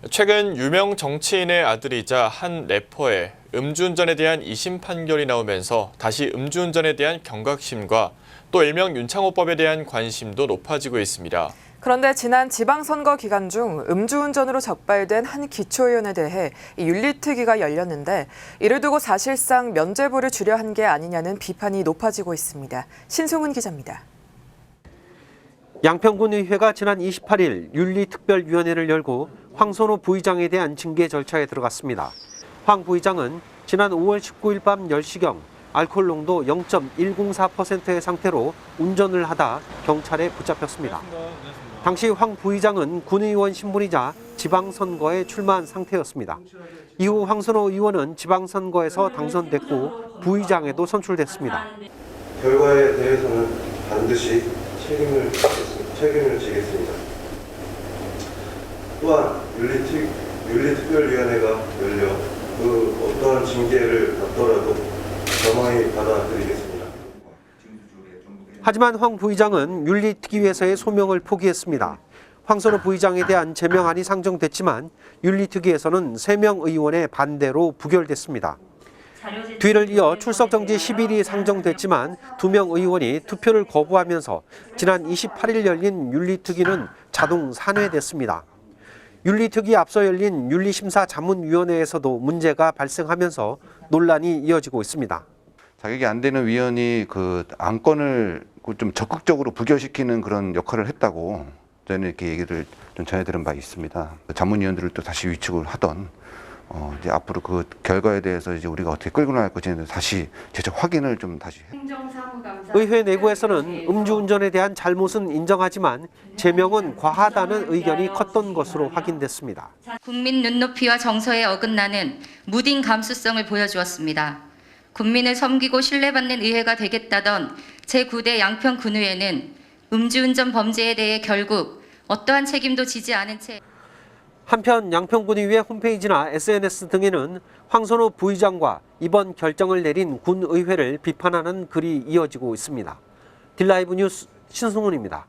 최근 유명 정치인의 아들이자 한 래퍼의 음주운전에 대한 2심 판결이 나오면서 다시 음주운전에 대한 경각심과 또 일명 윤창호법에 대한 관심도 높아지고 있습니다. 그런데 지난 지방선거 기간 중 음주운전으로 적발된 한 기초의원에 대해 윤리특위가 열렸는데 이를 두고 사실상 면죄부를 주려 한 게 아니냐는 비판이 높아지고 있습니다. 신송은 기자입니다. 양평군의회가 지난 28일 윤리특별위원회를 열고 황선호 부의장에 대한 징계 절차에 들어갔습니다. 황 부의장은 지난 5월 19일 밤 10시경 알코올 농도 0.104%의 상태로 운전을 하다 경찰에 붙잡혔습니다. 당시 황 부의장은 군의원 신분이자 지방선거에 출마한 상태였습니다. 이후 황선호 의원은 지방선거에서 당선됐고 부의장에도 선출됐습니다. 결과에 대해서는 반드시 책임을 지겠습니다. 또한 윤리특별위원회가 열려 그 어떠한 징계를 받더라도 겸허히 받아들이겠습니다. 하지만 황 부의장은 윤리특위에서의 소명을 포기했습니다. 황선호 부의장에 대한 제명안이 상정됐지만 윤리특위에서는 3명 의원의 반대로 부결됐습니다. 뒤를 이어 출석정지 10일이 상정됐지만 2명 의원이 투표를 거부하면서 지난 28일 열린 윤리특위는 자동 산회됐습니다. 윤리특위 앞서 열린 윤리심사자문위원회에서도 문제가 발생하면서 논란이 이어지고 있습니다. 자격이 안 되는 위원이 그 안건을 좀 적극적으로 부결시키는 그런 역할을 했다고 저는 이렇게 얘기를 좀 전해들은 바 있습니다. 자문위원들을 또 다시 위축을 하던 이제 앞으로 그 결과에 대해서 이제 우리가 어떻게 끌고 나갈 것인지 다시 제적 확인을 좀 다시. 의회 내부에서는 음주운전에 대한 잘못은 인정하지만 제명은 과하다는 의견이 컸던 것으로 확인됐습니다. 국민 눈높이와 정서에 어긋나는 무딘 감수성을 보여주었습니다. 국민을 섬기고 신뢰받는 의회가 되겠다던 제9대 양평군의회는 음주운전 범죄에 대해 결국 어떠한 책임도 지지 않은 채 한편 양평군의회 홈페이지나 SNS 등에는 황선호 부의장과 이번 결정을 내린 군의회를 비판하는 글이 이어지고 있습니다. 딜라이브 뉴스 신승훈입니다.